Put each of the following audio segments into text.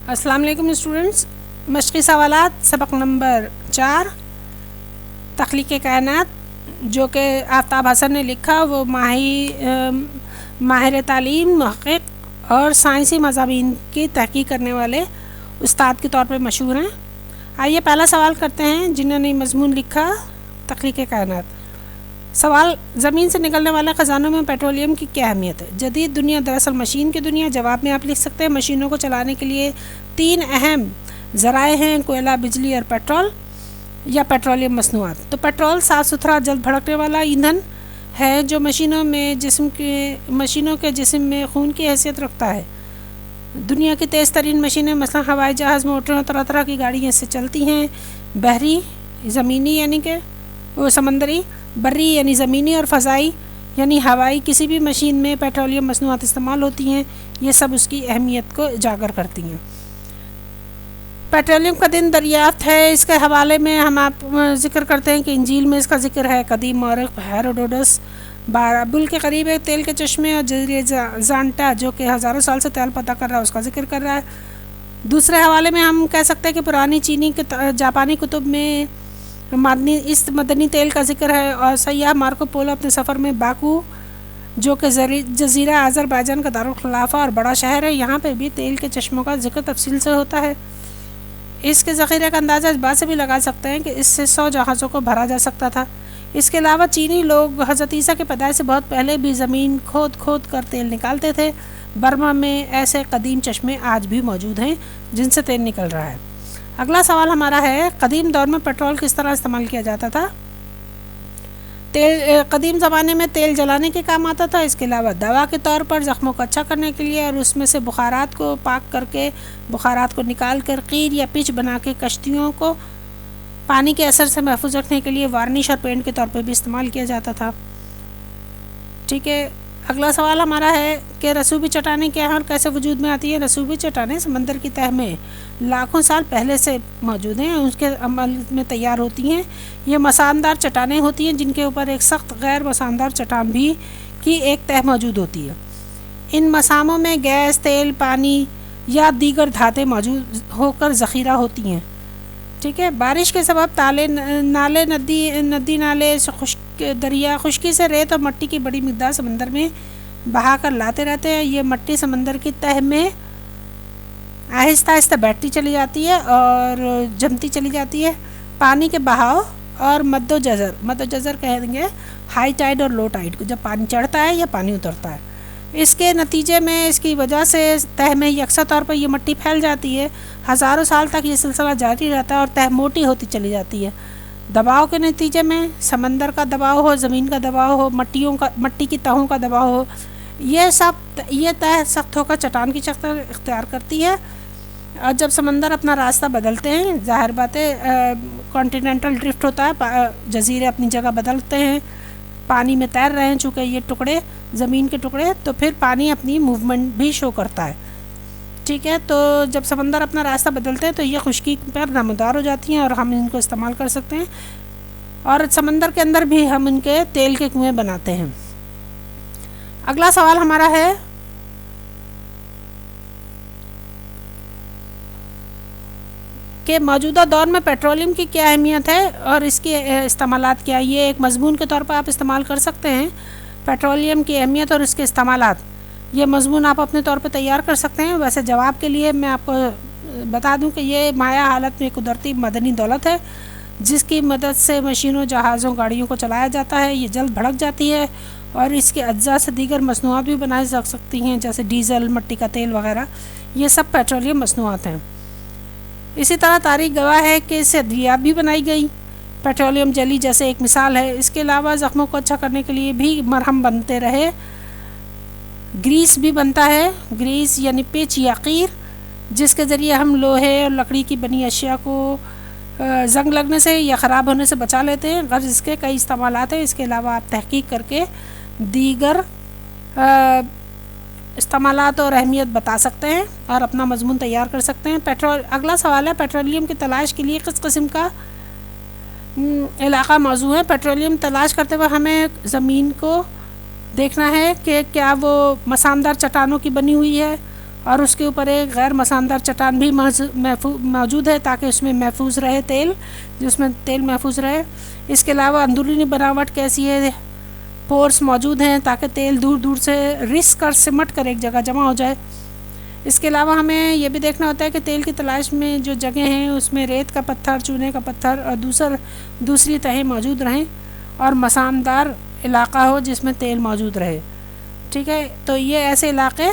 السلام علیکم اسٹوڈنٹس. مشقی سوالات سبق نمبر 4 تخلیق کائنات جو کہ آفتاب حسن نے لکھا. وہ ماہر تعلیم، محقق اور سائنسی مضامین کی تحقیق کرنے والے استاد کے طور پر مشہور ہیں. آئیے پہلا سوال کرتے ہیں جنہوں نے مضمون لکھا تخلیق کائنات. سوال: زمین سے نکلنے والے خزانوں میں پیٹرولیم کی کیا اہمیت ہے؟ جدید دنیا دراصل مشین کی دنیا. جواب میں آپ لکھ سکتے ہیں مشینوں کو چلانے کے لیے 3 اہم ذرائع ہیں: کوئلہ، بجلی اور پیٹرول یا پیٹرولیم مصنوعات. تو پیٹرول صاف ستھرا جلد بھڑکنے والا ایندھن ہے جو مشینوں کے جسم میں خون کی حیثیت رکھتا ہے. دنیا کی تیز ترین مشینیں مثلا ہوائی جہاز، موٹروں، طرح طرح کی گاڑیاں سے چلتی ہیں. بحری، زمینی یعنی کہ وہ سمندری، بری یعنی زمینی اور فضائی یعنی ہوائی کسی بھی مشین میں پیٹرولیم مصنوعات استعمال ہوتی ہیں. یہ سب اس کی اہمیت کو اجاگر کرتی ہیں. پیٹرولیم کا دن دریافت ہے. اس کے حوالے میں ہم آپ ذکر کرتے ہیں کہ انجیل میں اس کا ذکر ہے. قدیم مورخ ہیروڈوٹس بابل کے قریب ایک تیل کے چشمے اور جزیرے زانٹا جو کہ ہزاروں سال سے تیل پتہ کر رہا ہے اس کا ذکر کر رہا ہے. دوسرے حوالے میں ہم کہہ سکتے ہیں کہ پرانی چینی کے جاپانی کتب میں مدنی تیل کا ذکر ہے. اور سیاح مارکو پولو اپنے سفر میں باکو جو کہ جزیرہ آذربائیجان کا دارالخلافہ اور بڑا شہر ہے، یہاں پہ بھی تیل کے چشموں کا ذکر تفصیل سے ہوتا ہے. اس کے ذخیرے کا اندازہ اس بات سے بھی لگا سکتے ہیں کہ اس سے 100 جہازوں کو بھرا جا سکتا تھا. اس کے علاوہ چینی لوگ حضرت عیسیٰ کے پیدائش سے بہت پہلے بھی زمین کھود کر تیل نکالتے تھے. برما میں ایسے قدیم چشمے آج بھی موجود ہیں جن سے تیل نکل رہا ہے. اگلا سوال ہمارا ہے قدیم دور میں پیٹرول کس طرح استعمال کیا جاتا تھا؟ قدیم زمانے میں تیل جلانے کے کام آتا تھا. اس کے علاوہ دوا کے طور پر زخموں کو اچھا کرنے کے لیے اور اس میں سے بخارات کو پاک کر کے بخارات کو نکال کر قیر یا پچ بنا کے کشتیوں کو پانی کے اثر سے محفوظ رکھنے کے لیے وارنش اور پینٹ کے طور پر بھی استعمال کیا جاتا تھا. ٹھیک ہے. اگلا سوال ہمارا ہے کہ رسوبی چٹانیں کیا ہیں اور کیسے وجود میں آتی ہیں؟ رسوبی چٹانیں سمندر کی تہہ میں لاکھوں سال پہلے سے موجود ہیں، اس کے عمل میں تیار ہوتی ہیں. یہ مسامدار چٹانیں ہوتی ہیں جن کے اوپر ایک سخت غیر مسامدار چٹان بھی کی ایک تہہ موجود ہوتی ہے. ان مساموں میں گیس، تیل، پانی یا دیگر دھاتیں موجود ہو کر ذخیرہ ہوتی ہیں. ٹھیک ہے. بارش کے سبب نالے ندی نالے دریا خشکی سے ریت اور مٹی کی بڑی مقدار سمندر میں بہا کر لاتے رہتے ہیں. یہ مٹی سمندر کی تہہ میں آہستہ آہستہ بیٹھتی چلی جاتی ہے اور جمتی چلی جاتی ہے. پانی کے بہاؤ اور مد و جزر کہیں گے ہائی ٹائیڈ اور لو ٹائیڈ کو، جب پانی چڑھتا ہے یا پانی اترتا ہے. اس کے نتیجے میں اس کی وجہ سے تہہ میں یکساں طور پر یہ مٹی پھیل جاتی ہے. ہزاروں سال تک یہ سلسلہ جاری رہتا ہے اور تہہ موٹی ہوتی چلی جاتی ہے. دباؤ کے نتیجے میں سمندر کا دباؤ ہو، زمین کا دباؤ ہو، مٹی کی تہوں کا دباؤ ہو، یہ تہہ سخت ہو کر چٹان کی شکل اختیار کرتی ہے. اور جب سمندر اپنا راستہ بدلتے ہیں، ظاہر بات ہے کانٹیننٹل ڈرفٹ ہوتا ہے، جزیرے اپنی جگہ بدلتے ہیں، پانی میں تیر رہے ہیں چونکہ یہ ٹکڑے زمین کے ٹکڑے، تو پھر پانی اپنی موومنٹ بھی شو کرتا ہے. ٹھیک ہے. تو جب سمندر اپنا راستہ بدلتے ہیں تو یہ خشکی پر نمودار ہو جاتی ہیں اور ہم ان کو استعمال کر سکتے ہیں. اور سمندر کے اندر بھی ہم ان کے تیل کے کنویں بناتے ہیں. اگلا سوال ہمارا ہے کہ موجودہ دور میں پیٹرولیم کی کیا اہمیت ہے اور اس کے استعمالات کیا؟ یہ ایک مضمون کے طور پر آپ استعمال کر سکتے ہیں. پیٹرولیم کی اہمیت اور اس کے استعمالات، یہ مضمون آپ اپنے طور پہ تیار کر سکتے ہیں. ویسے جواب کے لیے میں آپ کو بتا دوں کہ یہ مائع حالت میں قدرتی معدنی دولت ہے جس کی مدد سے مشینوں، جہازوں، گاڑیوں کو چلایا جاتا ہے. یہ جلد بھڑک جاتی ہے اور اس کے اجزاء سے دیگر مصنوعات بھی بنائی جا سکتی ہیں جیسے ڈیزل، مٹی کا تیل وغیرہ. یہ سب پیٹرولیم مصنوعات ہیں. اسی طرح تاریخ گواہ ہے کہ اس سے ادویات بھی بنائی گئی. پیٹرولیم جیلی جیسے ایک مثال ہے. اس کے علاوہ زخموں کو اچھا کرنے کے لیے بھی مرہم بنتے رہے. گریس بھی بنتا ہے. گریس یعنی پچ یا قیر، جس کے ذریعے ہم لوہے اور لکڑی کی بنی اشیاء کو زنگ لگنے سے یا خراب ہونے سے بچا لیتے ہیں. غرض اس کے کئی استعمالات ہیں. اس کے علاوہ آپ تحقیق کر کے دیگر استعمالات اور اہمیت بتا سکتے ہیں اور اپنا مضمون تیار کر سکتے ہیں. اگلا سوال ہے پیٹرولیم کی تلاش کے لیے کس قسم کا علاقہ موزوں ہے؟ پیٹرولیم تلاش کرتے ہوئے ہمیں زمین کو دیکھنا ہے کہ کیا وہ مسامدار چٹانوں کی بنی ہوئی ہے اور اس کے اوپر ایک غیر مسامدار چٹان بھی موجود ہے تاکہ اس میں محفوظ رہے تیل، جس میں تیل محفوظ رہے۔ اس کے علاوہ اندرونی بناوٹ کیسی ہے، پورس موجود ہیں تاکہ تیل دور دور سے رس کر سمٹ کر ایک جگہ جمع ہو جائے۔ اس کے علاوہ ہمیں یہ بھی دیکھنا ہوتا ہے کہ تیل کی تلاش میں جو جگہیں ہیں اس میں ریت کا پتھر، چونے کا پتھر اور دوسری تہیں موجود رہیں اور مسامدار علاقہ ہو جس میں تیل موجود رہے، ٹھیک ہے۔ تو یہ ایسے علاقے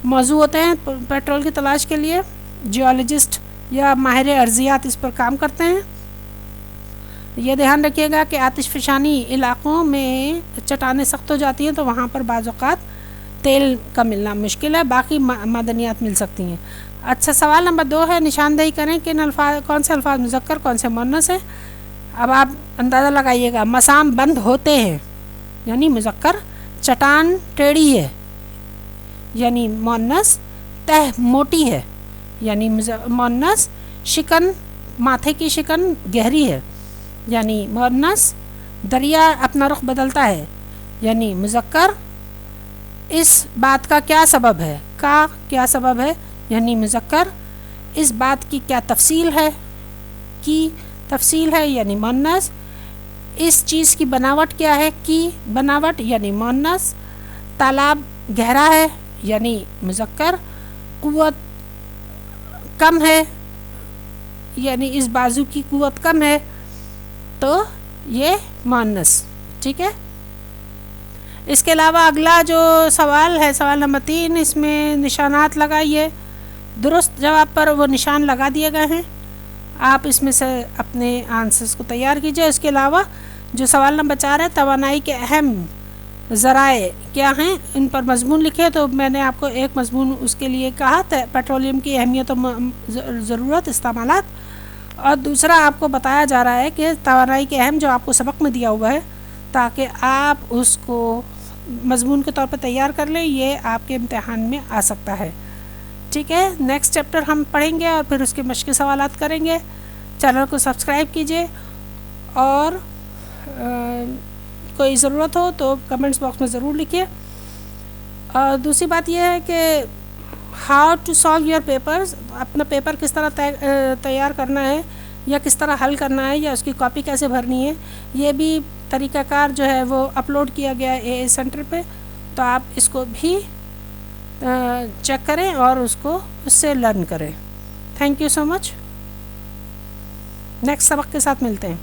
موزوں ہوتے ہیں پیٹرول کی تلاش کے لیے۔ جیولوجسٹ یا ماہر ارضیات اس پر کام کرتے ہیں۔ یہ دھیان رکھیے گا کہ آتش فشانی علاقوں میں چٹانیں سخت ہو جاتی ہیں تو وہاں پر بعض اوقات تیل کا ملنا مشکل ہے، باقی معدنیات مل سکتی ہیں۔ اچھا، سوال نمبر 2 ہے، نشاندہی کریں کہ کون سے الفاظ مذکر کون سے مؤنث ہیں۔ اب آپ اندازہ لگائیے گا، مسام بند ہوتے ہیں یعنی مذکر، چٹان ٹیڑھی ہے یعنی مؤنث، تہ موٹی ہے یعنی مؤنث، شکن ماتھے کی شکن گہری ہے یعنی مؤنث، دریا اپنا رخ بدلتا ہے یعنی مذکر، اس بات کا کیا سبب ہے، کا کیا سبب ہے یعنی مذکر، اس بات کی کیا تفصیل ہے، کی تفصیل ہے یعنی مؤنث، اس چیز کی بناوٹ کیا ہے، کی بناوٹ یعنی مؤنث، تالاب گہرا ہے یعنی مذکر، قوت کم ہے یعنی اس بازو کی قوت کم ہے تو یہ مؤنث، ٹھیک ہے۔ اس کے علاوہ اگلا جو سوال ہے، سوال نمبر 3، اس میں نشانات لگائیے۔ درست جواب پر وہ نشان لگا دیے گئے ہیں، آپ اس میں سے اپنے آنسرز کو تیار کیجئے۔ اس کے علاوہ جو سوال نمبر 4 ہے، توانائی کے اہم ذرائع کیا ہیں، ان پر مضمون لکھے۔ تو میں نے آپ کو ایک مضمون اس کے لیے کہا تھا، پیٹرولیم کی اہمیت و ضرورت، استعمالات، اور دوسرا آپ کو بتایا جا رہا ہے کہ توانائی کے اہم جو آپ کو سبق میں دیا ہوا ہے تاکہ آپ اس کو مضمون کے طور پر تیار کر لیں، یہ آپ کے امتحان میں آ سکتا ہے، ٹھیک ہے۔ نیکسٹ چیپٹر ہم پڑھیں گے اور پھر اس کے مشقی سوالات کریں گے۔ چینل کو سبسکرائب کیجئے اور کوئی ضرورت ہو تو کمنٹس باکس میں ضرور لکھیے۔ اور دوسری بات یہ ہے کہ how to solve your papers, اپنا پیپر کس طرح تیار کرنا ہے یا کس طرح حل کرنا ہے یا اس کی کاپی کیسے بھرنی ہے، یہ بھی طریقہ کار جو ہے وہ اپلوڈ کیا گیا ہے اے سینٹر پہ، تو آپ اس کو بھی چیک کریں اور اس سے لرن کریں۔ Thank you so much, next سبق کے ساتھ ملتے ہیں۔